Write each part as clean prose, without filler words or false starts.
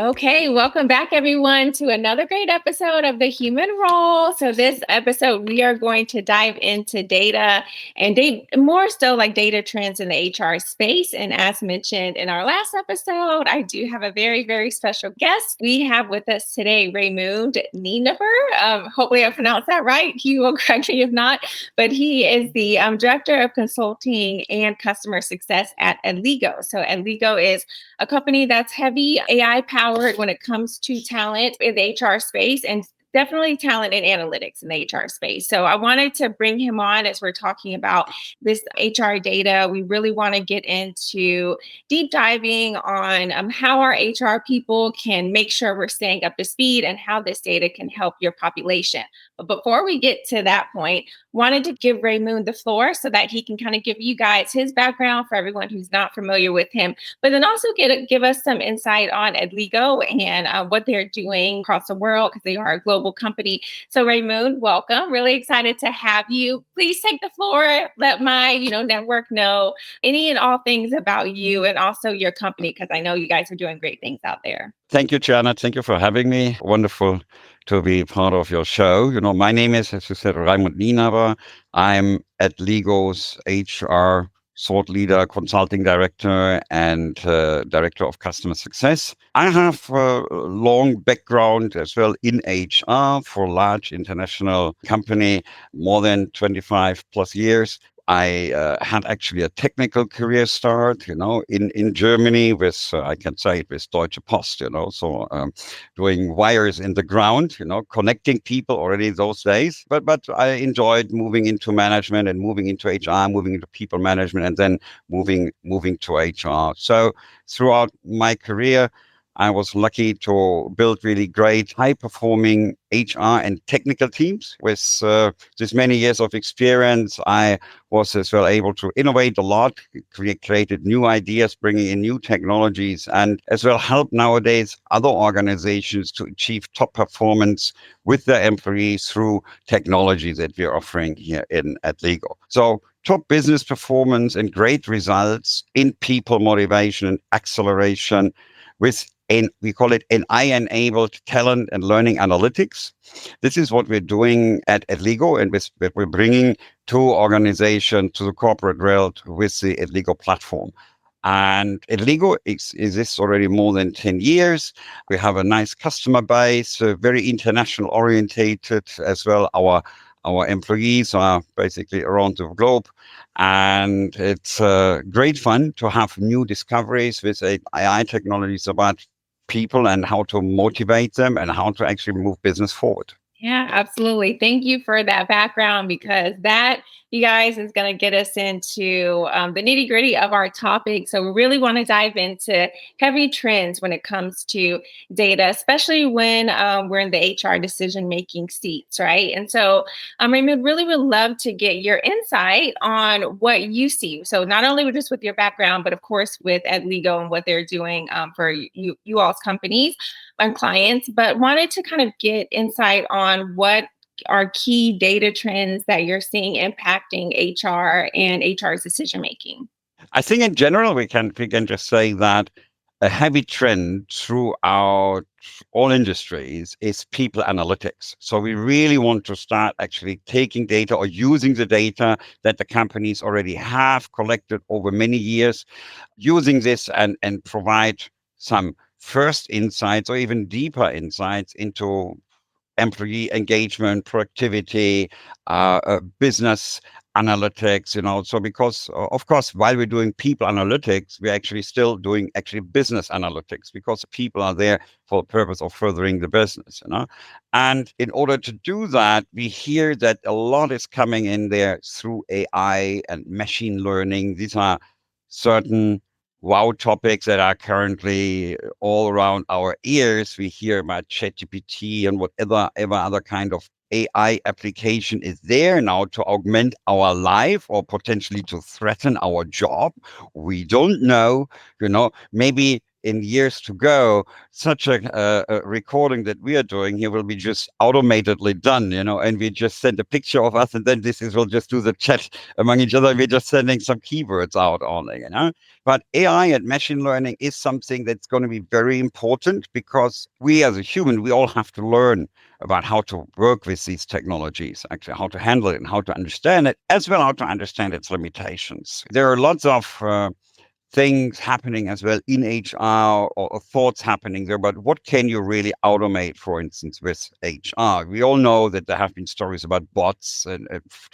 Okay, welcome back everyone to another great episode of The Human Role. So this episode we are going to dive into data and more so like data trends in the HR space. And as mentioned in our last episode, I do have a very special guest. We have with us today Reimund Nienaber. Hopefully I pronounced that right. He will correct me if not, but he is the Director of Consulting and Customer Success at Edligo. So Edligo is a company that's heavy AI powered when it comes to talent in the HR space and definitely talent and analytics in the HR space. So I wanted to bring him on as we're talking about this HR data. We really want to get into deep diving on how our HR people can make sure we're staying up to speed and how this data can help your population. But before we get to that point, wanted to give Raymond the floor so that he can kind of give you guys his background for everyone who's not familiar with him, but then also give us some insight on Edligo and what they're doing across the world because they are a global company. So Raymond, welcome. Really excited to have you. Please take the floor. Let my network know any and all things about you and also your company because I know you guys are doing great things out there. Thank you, Janet. Thank you for having me. Wonderful to be part of your show. My name is, as you said, Reimund Nienaber. I'm at Lego's HR thought leader, consulting director, and director of customer success. I have a long background as well in HR for a large international company, more than 25 plus years. I had actually a technical career start, in Germany with, I can say it, with Deutsche Post, so doing wires in the ground, connecting people already those days. But I enjoyed moving into management and moving into HR, moving into people management, and then moving to HR. So throughout my career, I was lucky to build really great, high-performing HR and technical teams. With this many years of experience, I was as well able to innovate a lot, created new ideas, bringing in new technologies, and as well help nowadays other organizations to achieve top performance with their employees through technology that we're offering here at Lego. So top business performance and great results in people motivation and acceleration with we call it AI-enabled talent and learning analytics. This is what we're doing at Edligo, and we're bringing to organization, to the corporate world with the Edligo platform. And Edligo exists already more than 10 years. We have a nice customer base, very international orientated as well. Our employees are basically around the globe. And it's great fun to have new discoveries with AI technologies about people and how to motivate them and how to actually move business forward. Yeah, absolutely. Thank you for that background because that, you guys, is going to get us into the nitty gritty of our topic. So, we really want to dive into heavy trends when it comes to data, especially when we're in the HR decision making seats, right? And so, Raymond, really would love to get your insight on what you see. So, not only just with your background, but of course with Edligo and what they're doing for you all's companies and clients, but wanted to kind of get insight on what are key data trends that you're seeing impacting HR and HR's decision making. I think in general we can just say that a heavy trend throughout all industries is people analytics. So we really want to start actually taking data or using the data that the companies already have collected over many years, using this and provide some first insights or even deeper insights into employee engagement, productivity, business analytics, So because of course, while we're doing people analytics, we're actually still doing actually business analytics because people are there for the purpose of furthering the business. And in order to do that, we hear that a lot is coming in there through AI and machine learning. These are certain wow topics that are currently all around our ears. We hear about ChatGPT and whatever other kind of AI application is there now to augment our life or potentially to threaten our job. We don't know, maybe in years to go, such a recording that we are doing here will be just automatedly done, and we just send a picture of us, and then will just do the chat among each other. We're just sending some keywords out only. But AI and machine learning is something that's going to be very important because we as a human, we all have to learn about how to work with these technologies, actually, how to handle it and how to understand it, as well how to understand its limitations. There are lots of things happening as well in HR or thoughts happening there, but what can you really automate, for instance, with HR? We all know that there have been stories about bots and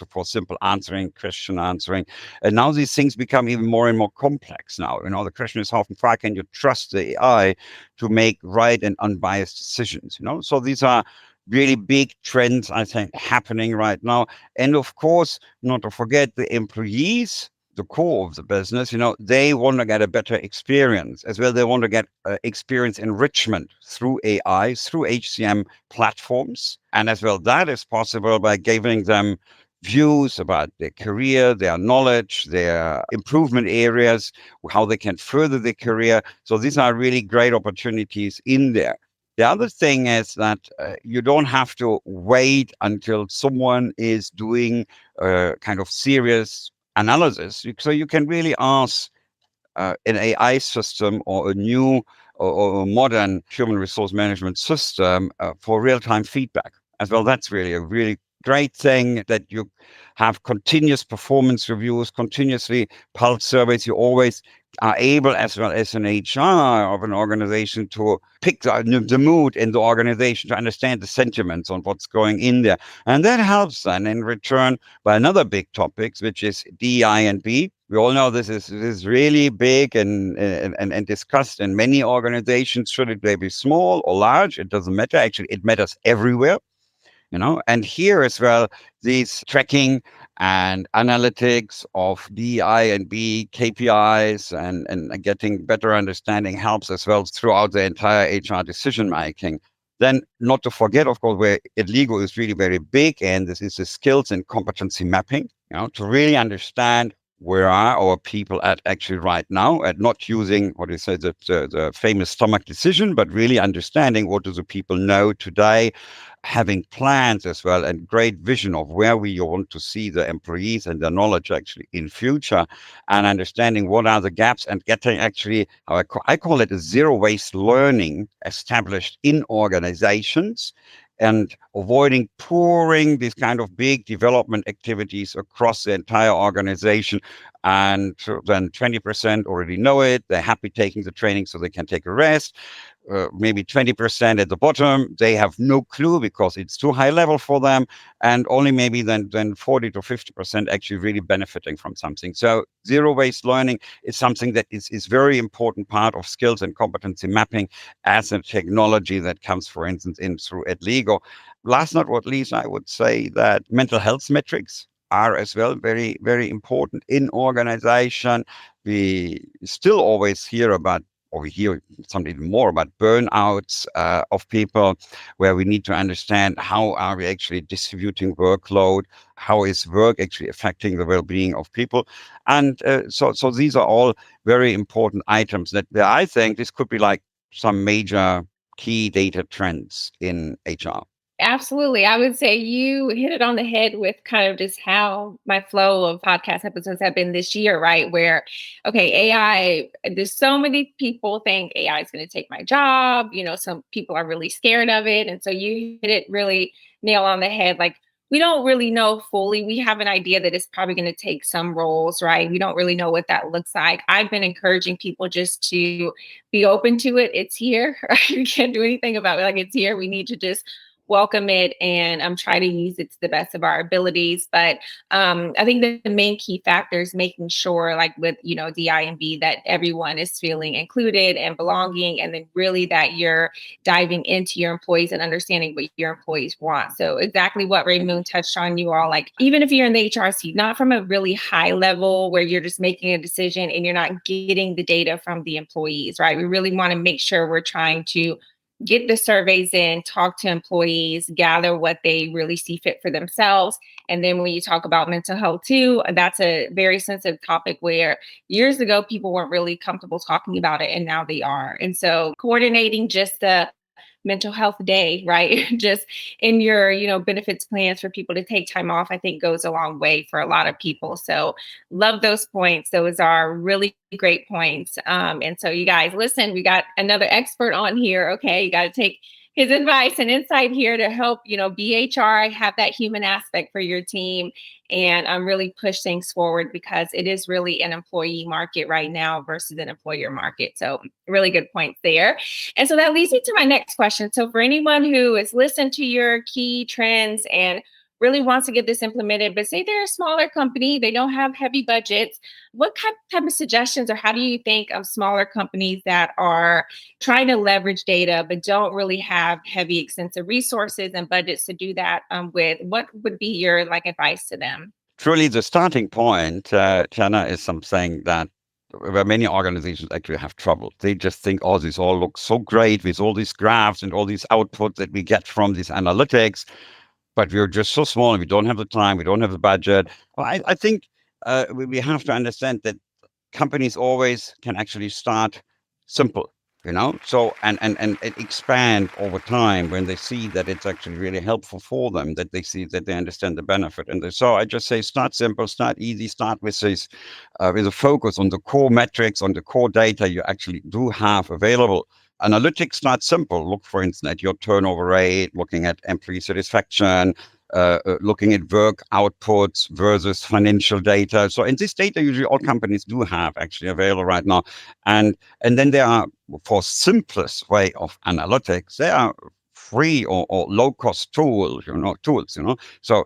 for simple answering, question answering. And now these things become even more and more complex now. The question is how far can you trust the AI to make right and unbiased decisions? So these are really big trends, I think, happening right now. And of course, not to forget the employees, the core of the business, they want to get a better experience as well. They want to get experience enrichment through AI, through HCM platforms. And as well, that is possible by giving them views about their career, their knowledge, their improvement areas, how they can further their career. So these are really great opportunities in there. The other thing is that you don't have to wait until someone is doing kind of serious analysis. So you can really ask an AI system or a new or a modern human resource management system for real-time feedback as well. That's really a really great thing that you have continuous performance reviews, continuously pulse surveys. You always are able, as well as an HR of an organization, to pick the mood in the organization, to understand the sentiments on what's going in there. And that helps then in return by another big topic, which is DEI and B. We all know this is really big and discussed in many organizations. Should it be small or large? It doesn't matter. Actually, it matters everywhere. And here as well, these tracking and analytics of DI and B KPIs and getting better understanding helps as well throughout the entire HR decision making. Then not to forget, of course, where Edligo is really very big, and this is the skills and competency mapping, to really understand where are our people at actually right now, and not using what is the famous stomach decision, but really understanding what do the people know today, having plans as well and great vision of where we want to see the employees and their knowledge actually in future, and understanding what are the gaps and getting actually, I call it a zero waste learning established in organizations, and avoiding pouring these kind of big development activities across the entire organization. And so then 20% already know it. They're happy taking the training so they can take a rest. Maybe 20% at the bottom, they have no clue because it's too high level for them, and only maybe then 40 to 50% actually really benefiting from something. So zero waste learning is something that is very important part of skills and competency mapping as a technology that comes, for instance, in through Edligo. Last but not least, I would say that mental health metrics are as well very, very important in organization. We still always hear about, or we hear something more about burnouts of people, where we need to understand how are we actually distributing workload, how is work actually affecting the well-being of people. And so these are all very important items that I think this could be like some major key data trends in HR. Absolutely. I would say you hit it on the head with kind of just how my flow of podcast episodes have been this year, right? Where, okay, AI, there's so many people think AI is going to take my job. Some people are really scared of it. And so you hit it really nail on the head. Like, we don't really know fully. We have an idea that it's probably going to take some roles, right? We don't really know what that looks like. I've been encouraging people just to be open to it. It's here. Right? We can't do anything about it. Like, it's here. We need to just welcome it and try to use it to the best of our abilities. But I think the main key factor is making sure, like with DIMB, that everyone is feeling included and belonging, and then really that you're diving into your employees and understanding what your employees want. So exactly what Reimund touched on, you all, like, even if you're in the HRC, not from a really high level where you're just making a decision and you're not getting the data from the employees, right? We really want to make sure we're trying to get the surveys in, talk to employees, gather what they really see fit for themselves. And then when you talk about mental health too, that's a very sensitive topic where years ago people weren't really comfortable talking about it and now they are. And so coordinating just the mental health day, right? Just in your, benefits plans for people to take time off, I think goes a long way for a lot of people. So love those points. Those are really great points. And so you guys, listen, we got another expert on here. Okay. You got to take his advice and insight here to help, BHR have that human aspect for your team and really push things forward because it is really an employee market right now versus an employer market. So really good points there. And so that leads me to my next question. So, for anyone who has listened to your key trends and really wants to get this implemented, but say they're a smaller company, they don't have heavy budgets, what type of suggestions or how do you think of smaller companies that are trying to leverage data but don't really have heavy, extensive resources and budgets to do that with? What would be your advice to them? Truly, the starting point, Jana, is something that where many organizations actually have trouble. They just think, oh, this all looks so great with all these graphs and all these outputs that we get from these analytics, but we're just so small and we don't have the time, we don't have the budget. Well, I think we have to understand that companies always can actually start simple, so and it expand over time when they see that it's actually really helpful for them, that they see that they understand the benefit. And so I just say start simple, start easy, start with this with a focus on the core metrics, on the core data you actually do have available. Analytics start simple. Look, for instance, at your turnover rate, looking at employee satisfaction, looking at work outputs versus financial data. So, in this data, usually all companies do have actually available right now. And then there are, for simplest way of analytics, there are free or low cost tools. So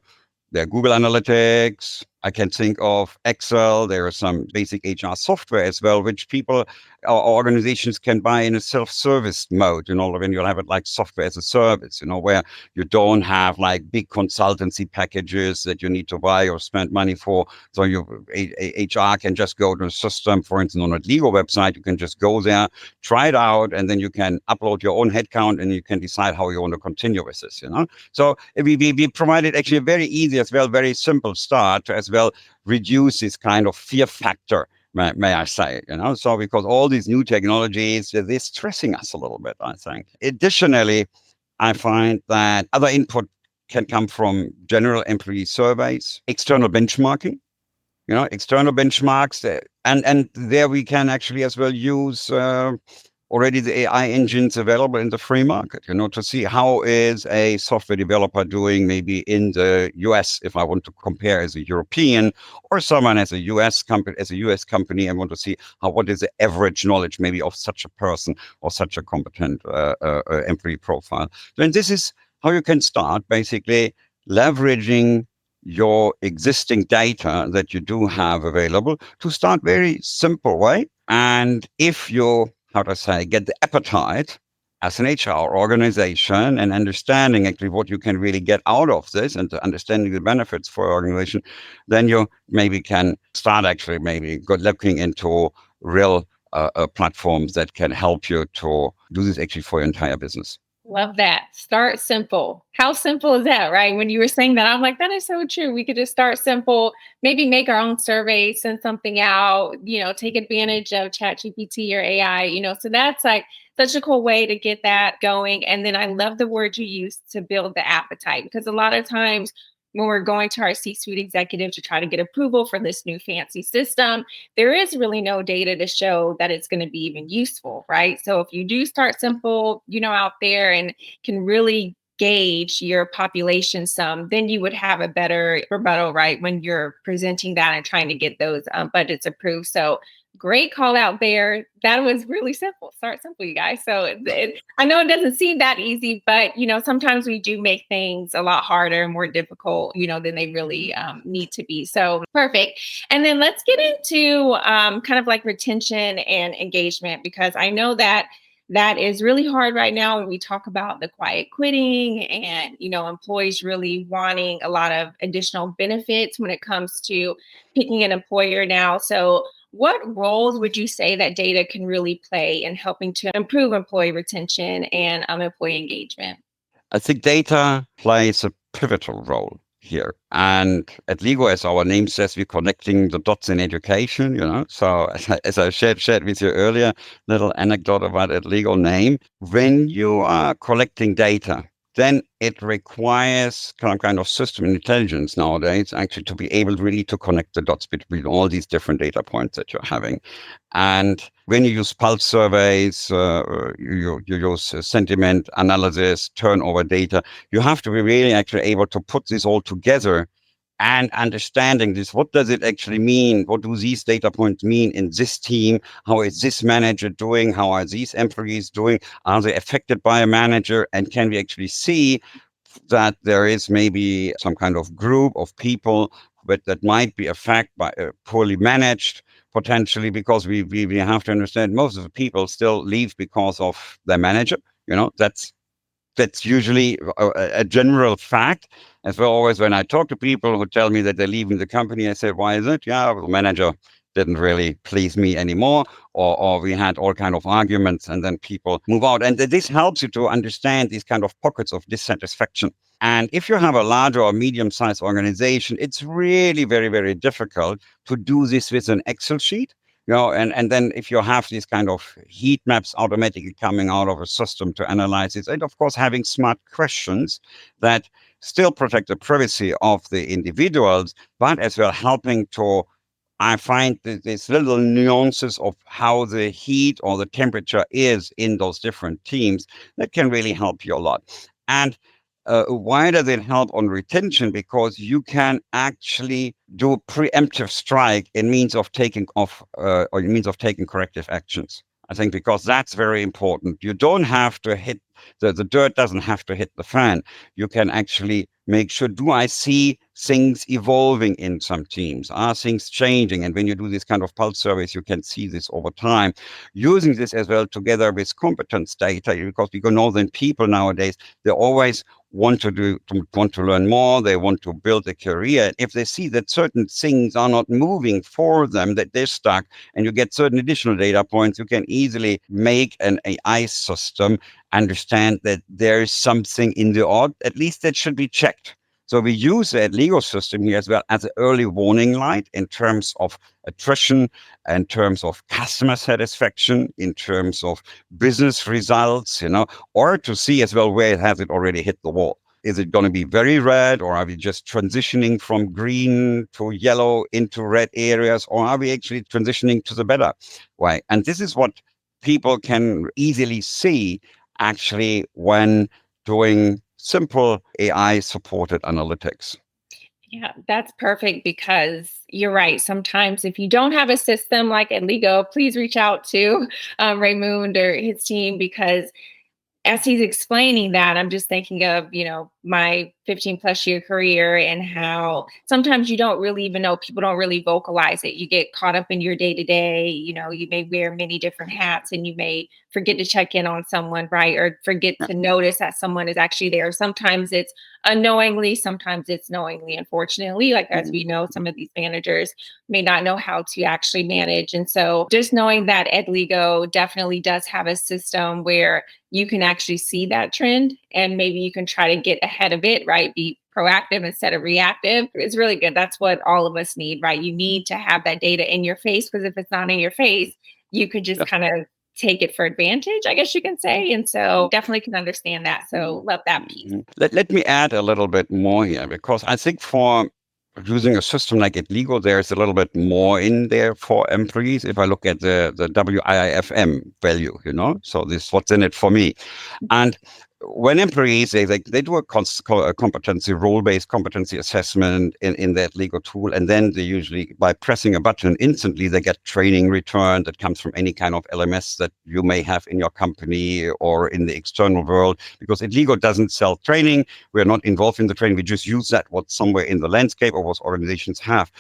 there are Google Analytics. I can think of Excel. There are some basic HR software as well, which people or organizations can buy in a self-service mode, when you'll have it like software as a service, where you don't have like big consultancy packages that you need to buy or spend money for. So HR can just go to the system, for instance, on a Edligo website, you can just go there, try it out, and then you can upload your own headcount and you can decide how you want to continue with this. So we provided actually a very easy as well, very simple start to as well reduce this kind of fear factor, may I say, so because all these new technologies, they're stressing us a little bit, I think. Additionally, I find that other input can come from general employee surveys, external benchmarking, external benchmarks, and there we can actually as well use already the AI engines available in the free market, to see how is a software developer doing maybe in the US, if I want to compare as a European, or someone as a US company, and want to see what is the average knowledge maybe of such a person or such a competent employee profile. Then this is how you can start basically leveraging your existing data that you do have available to start very simple way. And if you, how to say, get the appetite as an HR organization and understanding actually what you can really get out of this and understanding the benefits for your organization, then you maybe can start actually maybe looking into real platforms that can help you to do this actually for your entire business. Love that. Start simple. How simple is that, right? When you were saying that, I'm like, that is so true. We could just start simple, maybe make our own survey, send something out, take advantage of ChatGPT or AI, so that's like such a cool way to get that going. And then I love the word you used to build the appetite because a lot of times when we're going to our C-suite executive to try to get approval for this new fancy system, there is really no data to show that it's going to be even useful, right? So if you do start simple, out there and can really gauge your population some, then you would have a better rebuttal, right? When you're presenting that and trying to get those budgets approved. So great call out there. That was really simple. Start simple, you guys. So I know it doesn't seem that easy, but sometimes we do make things a lot harder and more difficult, than they really need to be. So perfect. And then let's get into kind of like retention and engagement because I know that is really hard right now when we talk about the quiet quitting and employees really wanting a lot of additional benefits when it comes to picking an employer now. So What roles would you say that data can really play in helping to improve employee retention and employee engagement? I think data plays a pivotal role here. And at Lego, as our name says, we're connecting the dots in education, So as I shared with you earlier, little anecdote about at Lego name. When you are collecting data, then it requires kind of system intelligence nowadays actually to be able really to connect the dots between all these different data points that you're having. And when you use pulse surveys, you use sentiment analysis, turnover data, you have to be really actually able to put this all together and understanding this. What does it actually mean? What do these data points mean in this team? How is this manager doing? How are these employees doing? Are they affected by a manager? And can we actually see that there is maybe some kind of group of people but that might be affected by poorly managed potentially, because we have to understand most of the people still leave because of their manager. That's usually a general fact. As well, always when I talk to people who tell me that they're leaving the company, I say, why is it? Yeah, well, the manager didn't really please me anymore, or we had all kind of arguments, and then people move out. And this helps you to understand these kind of pockets of dissatisfaction. And if you have a larger or medium-sized organization, it's really very, very difficult to do this with an Excel sheet. And then if you have these kind of heat maps automatically coming out of a system to analyze it, and of course having smart questions that still protect the privacy of the individuals, but as well helping to, I find these little nuances of how the heat or the temperature is in those different teams that can really help you a lot. And why does it help on retention? Because you can actually do a preemptive strike in means of taking off or in means of taking corrective actions. I think because that's very important. You don't have to hit the dirt doesn't have to hit the fan. You can actually make sure, do I see things evolving in some teams? Are things changing? And when you do this kind of pulse surveys, you can see this over time. Using this as well together with competence data, because we know that people nowadays, they always want to learn more. They want to build a career. If they see that certain things are not moving for them, that they're stuck, and you get certain additional data points, you can easily make an AI system understand that there is something in the odd, at least that should be checked. So we use the Edligo system here as well as an early warning light in terms of attrition, in terms of customer satisfaction, in terms of business results, or to see as well where has it already hit the wall. Is it going to be very red, or are we just transitioning from green to yellow into red areas, or are we actually transitioning to the better way? And this is what people can easily see actually when doing simple AI supported analytics. Yeah, that's perfect because you're right. Sometimes, if you don't have a system like Edligo, please reach out to Reimund or his team, because as he's explaining that, I'm just thinking of, my 15 plus year career and how sometimes you don't really even know, people don't really vocalize it. You get caught up in your day to day, you may wear many different hats and you may forget to check in on someone, right? Or forget to notice that someone is actually there. Sometimes it's unknowingly, sometimes it's knowingly, unfortunately. Like, as we know, some of these managers may not know how to actually manage. And so just knowing that Edligo definitely does have a system where you can actually see that trend and maybe you can try to get ahead of it, right? Be proactive instead of reactive. It's really good. That's what all of us need, right? You need to have that data in your face, because if it's not in your face, you could just kind of take it for advantage, I guess you can say. And so definitely can understand that. So love that piece. Let me add a little bit more here, because I think for using a system like Edligo, there's a little bit more in there for employees. If I look at the WIIFM value, so this what's in it for me. And when employees, they do a competency, role-based competency assessment in that legal tool, and then they usually, by pressing a button, instantly they get training return that comes from any kind of LMS that you may have in your company or in the external world, because Edligo doesn't sell training. We're not involved in the training. We just use that what's somewhere in the landscape or what organizations have.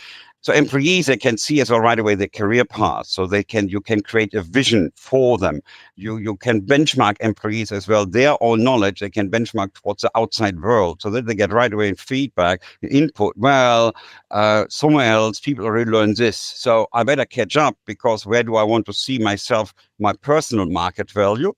So employees, they can see as well right away their career path. So you can create a vision for them. You can benchmark employees as well. Their own knowledge, they can benchmark towards the outside world so that they get right away feedback, input. Well, somewhere else, people already learned this. So I better catch up because where do I want to see myself, my personal market value?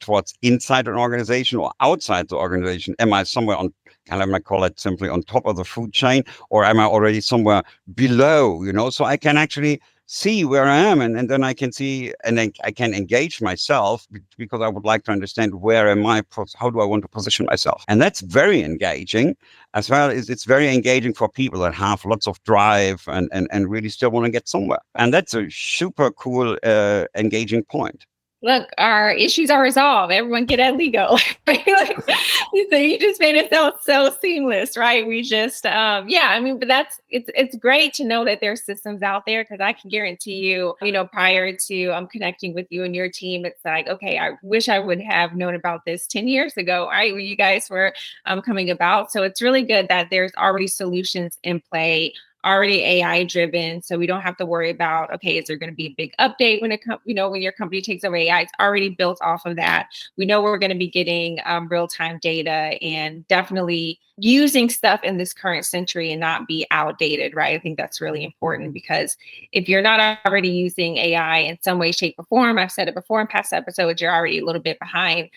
Towards inside an organization or outside the organization? Am I somewhere on, kind of, I might call it simply on top of the food chain, or am I already somewhere below, so I can actually see where I am, and then I can see, and then I can engage myself because I would like to understand where am I, how do I want to position myself? And that's very engaging, as well as it's very engaging for people that have lots of drive and really still want to get somewhere. And that's a super cool, engaging point. Look, our issues are resolved. Everyone get Edligo. Like, so you just made it sound so seamless, right? We just, yeah. I mean, but it's great to know that there's systems out there because I can guarantee you, prior to connecting with you and your team, it's like, okay, I wish I would have known about this 10 years ago, right? When you guys were coming about. So it's really good that there's already solutions in play, already AI driven. So we don't have to worry about, okay, is there going to be a big update when it comes, when your company takes over AI? It's already built off of that. We know we're going to be getting real time data and definitely using stuff in this current century and not be outdated, right? I think that's really important because if you're not already using AI in some way, shape, or form, I've said it before in past episodes, you're already a little bit behind.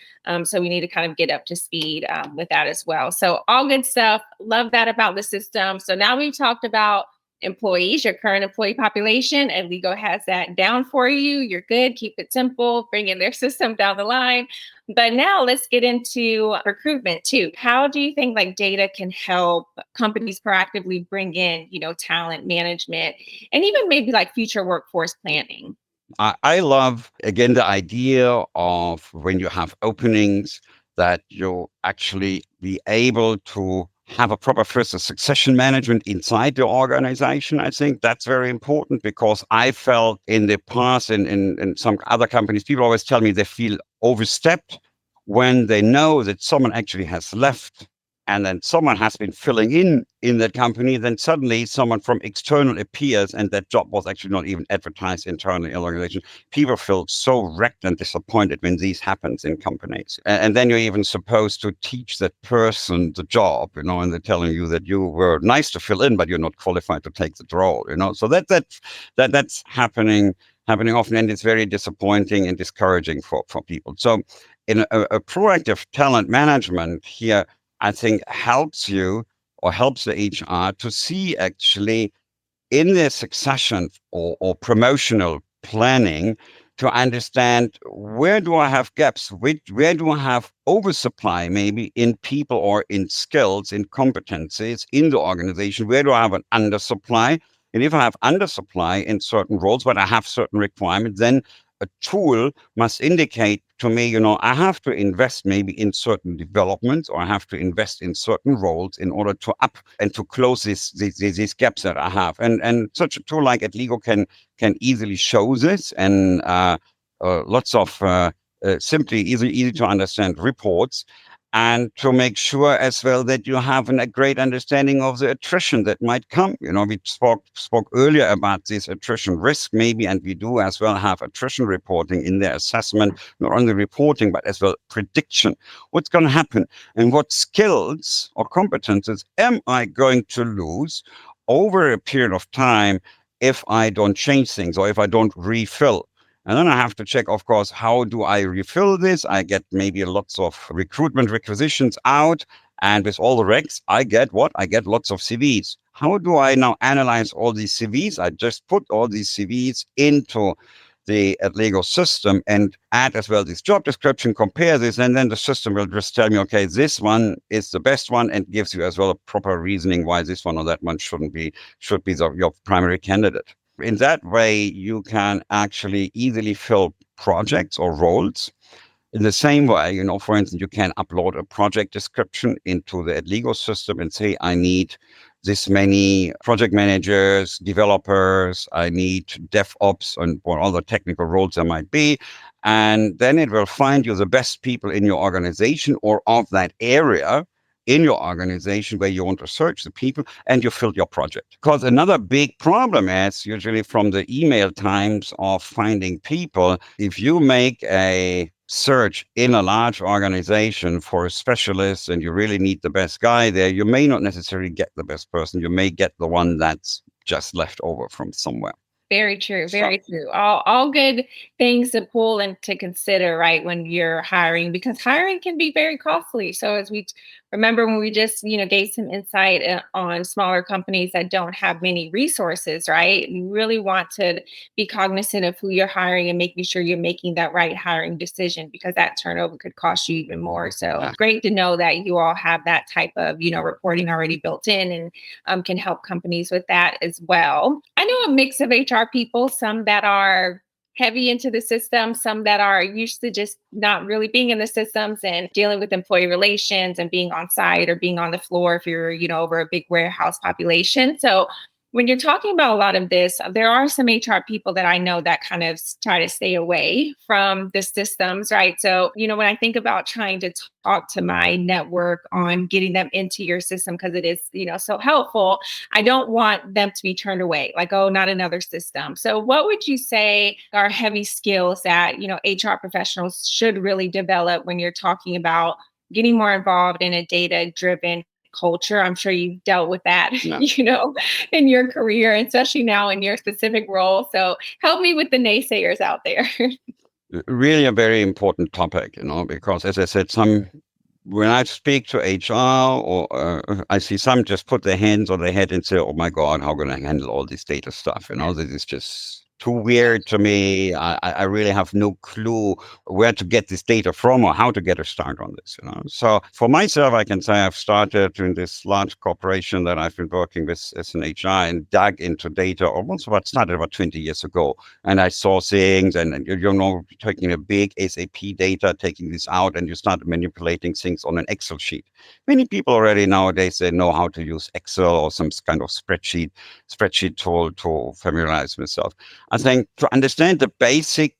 So we need to kind of get up to speed with that as well. So all good stuff. Love that about the system. So now we've talked about employees, your current employee population, and Ligo has that down for you. You're good. Keep it simple. Bring in their system down the line. But now let's get into recruitment too. How do you think like data can help companies proactively bring in, talent management and even maybe like future workforce planning? I love, again, the idea of when you have openings that you actually be able to have a proper first succession management inside the organization. I think that's very important because I felt in the past in some other companies, people always tell me they feel overstepped when they know that someone actually has left and then someone has been filling in that company, then suddenly someone from external appears and that job was actually not even advertised internally in the organization. People feel so wrecked and disappointed when this happens in companies. And then you're even supposed to teach that person the job, and they're telling you that you were nice to fill in, but you're not qualified to take the role, So that's happening often, and it's very disappointing and discouraging for people. So in a proactive talent management here, I think helps you or helps the HR to see actually in their succession or promotional planning to understand where do I have gaps, where do I have oversupply maybe in people or in skills, in competencies in the organization, where do I have an undersupply? And if I have undersupply in certain roles, but I have certain requirements, then a tool must indicate to me, I have to invest maybe in certain developments or I have to invest in certain roles in order to up and to close these gaps that I have. And such a tool like Edligo can easily show this, and lots of simply easy to understand reports, and to make sure as well that you have a great understanding of the attrition that might come. We spoke earlier about this attrition risk maybe, and we do as well have attrition reporting in their assessment, not only reporting, but as well prediction. What's going to happen and what skills or competences am I going to lose over a period of time if I don't change things or if I don't refill? And then I have to check, of course, how do I refill this? I get maybe lots of recruitment requisitions out. And with all the recs, I get what? I get lots of CVs. How do I now analyze all these CVs? I just put all these CVs into the Edligo system and add as well this job description, compare this, and then the system will just tell me, okay, this one is the best one, and gives you as well a proper reasoning why this one or that one should be your primary candidate. In that way, you can actually easily fill projects or roles. In the same way, for instance, you can upload a project description into the Edligo system and say, I need this many project managers, developers, I need DevOps, and what other technical roles there might be. And then it will find you the best people in your organization or of that area in your organization where you want to search the people and you filled your project. Because another big problem is usually from the email times of finding people, if you make a search in a large organization for a specialist and you really need the best guy there, you may not necessarily get the best person. You may get the one that's just left over from somewhere. Very true. So, Very true. All good things to pull and to consider, right, when you're hiring, because hiring can be very costly. So as remember when we just, gave some insight on smaller companies that don't have many resources, right? You really want to be cognizant of who you're hiring and making sure you're making that right hiring decision because that turnover could cost you even more. So yeah. great to know that you all have that type of, reporting already built in and can help companies with that as well. I know a mix of HR people, some that are heavy into the system, some that are used to just not really being in the systems and dealing with employee relations and being on site or being on the floor if you're, over a big warehouse population. So when you're talking about a lot of this, there are some HR people that I know that kind of try to stay away from the systems, right? So, when I think about trying to talk to my network on getting them into your system because it is, so helpful, I don't want them to be turned away, like, oh, not another system. So, what would you say are heavy skills that, HR professionals should really develop when you're talking about getting more involved in a data driven culture? I'm sure you've dealt with that, No. in your career, especially now in your specific role. So, help me with the naysayers out there. Really a very important topic, because as I said, when I speak to HR or I see some just put their hands on their head and say, oh my God, how can I handle all this data stuff? This is just too weird to me. I really have no clue where to get this data from or how to get a start on this. So for myself, I can say I've started in this large corporation that I've been working with as an HR and dug into data almost started about 20 years ago. And I saw things and taking a big SAP data, taking this out and you start manipulating things on an Excel sheet. Many people already nowadays, they know how to use Excel or some kind of spreadsheet tool to familiarize themselves. I think to understand the basic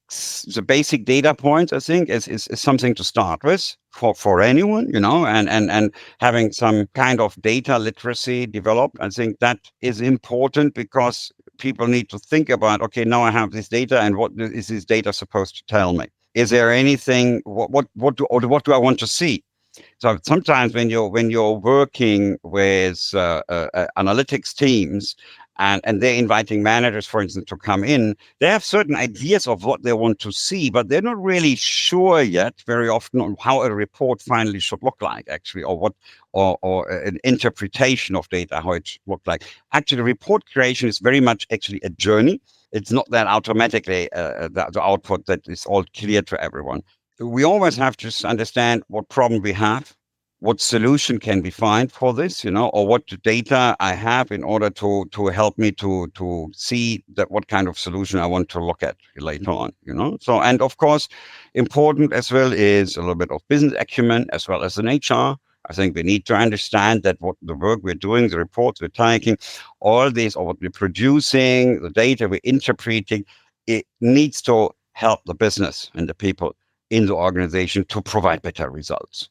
data points, I think is something to start with for anyone, and having some kind of data literacy developed. I think that is important because people need to think about, okay, now I have this data and what is this data supposed to tell me? Is there anything, what do I want to see? So sometimes when you're working with analytics teams and they're inviting managers, for instance, to come in, they have certain ideas of what they want to see, but they're not really sure yet very often on how a report finally should look like, actually, or what or an interpretation of data, how it should look like. Actually, report creation is very much actually a journey. It's not that automatically the output that is all clear to everyone. We always have to understand what problem we have, what solution can we find for this, or what data I have in order to help me to see that what kind of solution I want to look at later on. So, and of course, important as well is a little bit of business acumen as well as an HR. I think we need to understand that what the work we're doing, the reports we're taking, all this, or what we're producing, the data we're interpreting, it needs to help the business and the people in the organization to provide better results.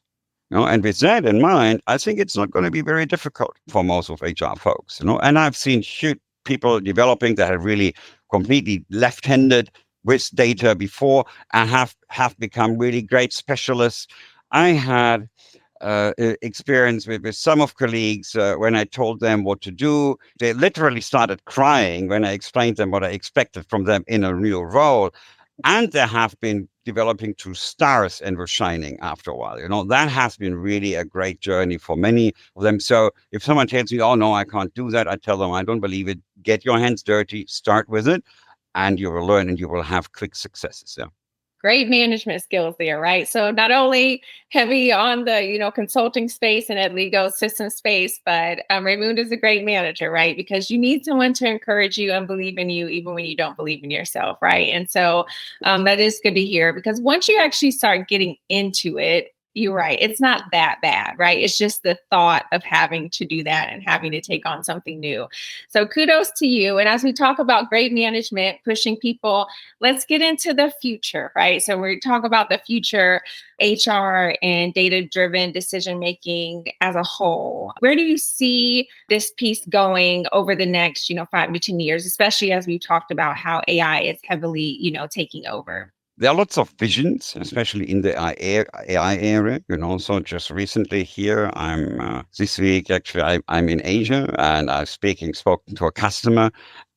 And with that in mind, I think it's not going to be very difficult for most of HR folks. And I've seen huge people developing that have really completely left-handed with data before and have become really great specialists. I had experience with some of colleagues when I told them what to do. They literally started crying when I explained them what I expected from them in a real role. And they have been developing to stars and were shining after a while. That has been really a great journey for many of them. So if someone tells me, oh, no, I can't do that, I tell them, I don't believe it. Get your hands dirty, start with it, and you will learn and you will have quick successes. Yeah. Great management skills there, right? So not only heavy on the, consulting space and Edligo system space, but Reimund is a great manager, right? Because you need someone to encourage you and believe in you, even when you don't believe in yourself, right? And so that is good to hear because once you actually start getting into it, You're right. It's not that bad, right? It's just the thought of having to do that and having to take on something new. So kudos to you. And as we talk about great management, pushing people, let's get into the future, right? So we talk about the future HR and data driven decision making as a whole. Where do you see this piece going over the next, 5 to 10 years, especially as we've talked about how AI is heavily, taking over? There are lots of visions, especially in the AI area. So just recently here, this week actually, I'm in Asia and I've spoken to a customer,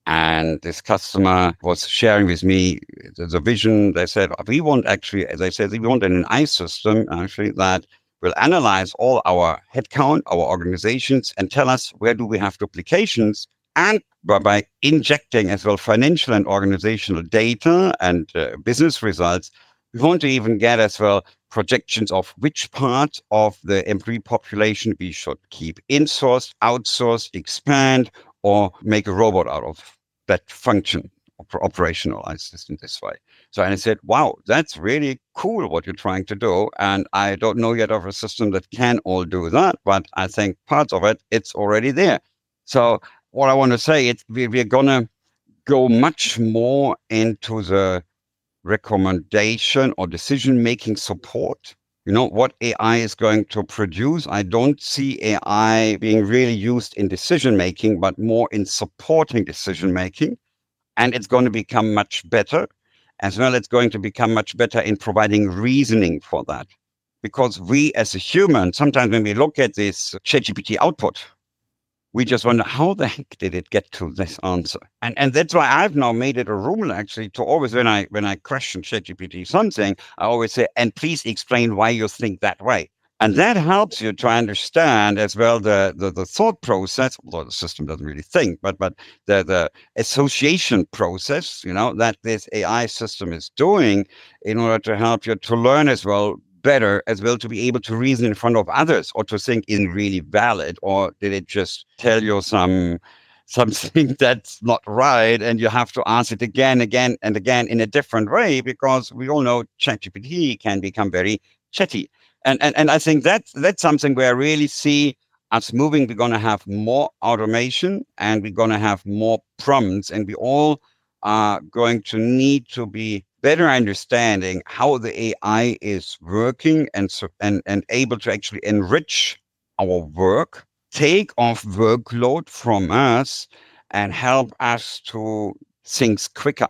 and this customer was sharing with me the vision. They said, we want actually, as I said, we want an AI system actually that will analyze all our headcount, our organizations, and tell us where do we have duplications. And by injecting as well financial and organizational data and business results, we want to even get as well projections of which part of the employee population we should keep insourced, outsourced, expand, or make a robot out of that function, operationalize this in this way. So, and I said, wow, that's really cool what you're trying to do. And I don't know yet of a system that can all do that, but I think parts of it, it's already there. So what I want to say is we're going to go much more into the recommendation or decision making support. What AI is going to produce. I don't see AI being really used in decision making, but more in supporting decision making. And it's going to become much better. As well, it's going to become much better in providing reasoning for that. Because we as a human, sometimes when we look at this ChatGPT output, we just wonder how the heck did it get to this answer? And that's why I've now made it a rule actually to always when I question ChatGPT something, I always say, and please explain why you think that way. And that helps you to understand as well the thought process, although the system doesn't really think, but the association process, that this AI system is doing in order to help you to learn as well better as well to be able to reason in front of others or to think is really valid, or did it just tell you something that's not right and you have to ask it again and again in a different way, because we all know ChatGPT can become very chatty. And I think that's something where I really see us moving. We're going to have more automation and we're going to have more prompts, and we all are going to need to be better understanding how the AI is working and able to actually enrich our work, take off workload from us, and help us to things quicker.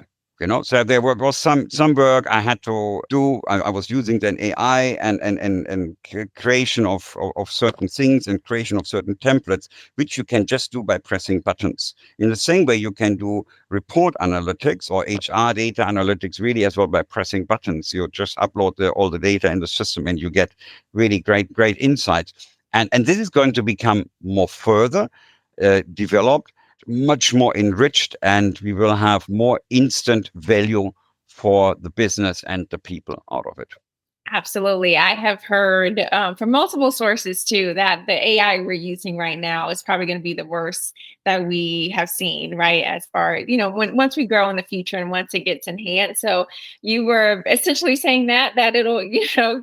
So there was some work I had to do. I was using then AI and creation of certain things and creation of certain templates, which you can just do by pressing buttons. In the same way, you can do report analytics or HR data analytics really as well by pressing buttons. You just upload all the data in the system and you get really great insights. And this is going to become more further developed, much more enriched, and we will have more instant value for the business and the people out of it. Absolutely. I have heard from multiple sources too that the AI we're using right now is probably going to be the worst that we have seen, right? As far as, once we grow in the future and once it gets enhanced. So you were essentially saying that it'll,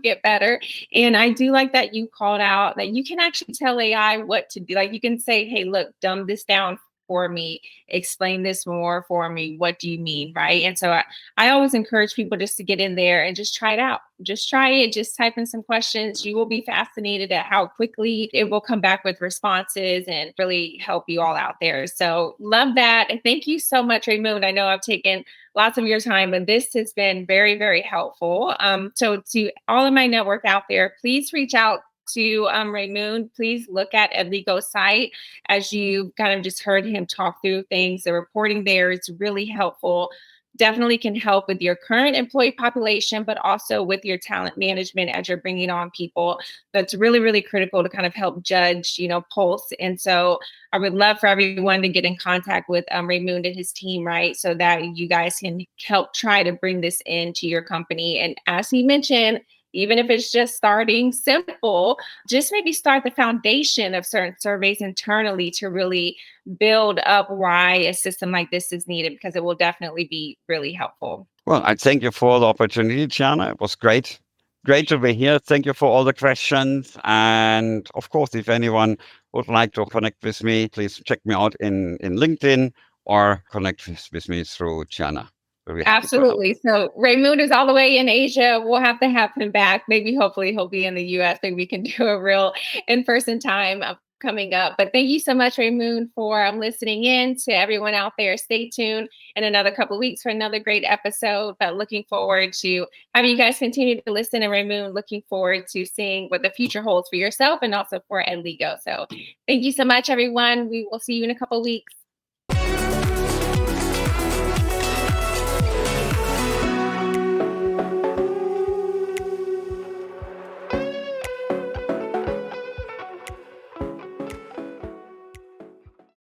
get better. And I do like that you called out that you can actually tell AI what to do. Like you can say, hey, look, dumb this down for me, explain this more for me. What do you mean? Right. And so I always encourage people just to get in there and just try it out. Just try it. Just type in some questions. You will be fascinated at how quickly it will come back with responses and really help you all out there. So love that. And thank you so much, Raymond. I know I've taken lots of your time, and this has been very, very helpful. So to all of my network out there, please reach out to Raymond. Please look at Edligo's site as you kind of just heard him talk through things. The reporting there is really helpful, definitely can help with your current employee population, but also with your talent management as you're bringing on people. That's really, really critical to kind of help judge, pulse. And so I would love for everyone to get in contact with Raymond and his team, right? So that you guys can help try to bring this into your company. And as he mentioned, even if it's just starting simple, just maybe start the foundation of certain surveys internally to really build up why a system like this is needed, because it will definitely be really helpful. Well, I thank you for the opportunity, Gianna. It was great Great to be here. Thank you for all the questions. And of course, if anyone would like to connect with me, please check me out in LinkedIn or connect with me through Tiana. We'll be happy to help. Absolutely. So Reimund is all the way in Asia. We'll have to have him back. Maybe hopefully he'll be in the US. Maybe we can do a real in-person time of coming up. But thank you so much, Reimund, for listening in. To everyone out there, stay tuned in another couple of weeks for another great episode. But looking forward to having you guys continue to listen. And Reimund, looking forward to seeing what the future holds for yourself and also for Edligo. So thank you so much, everyone. We will see you in a couple of weeks.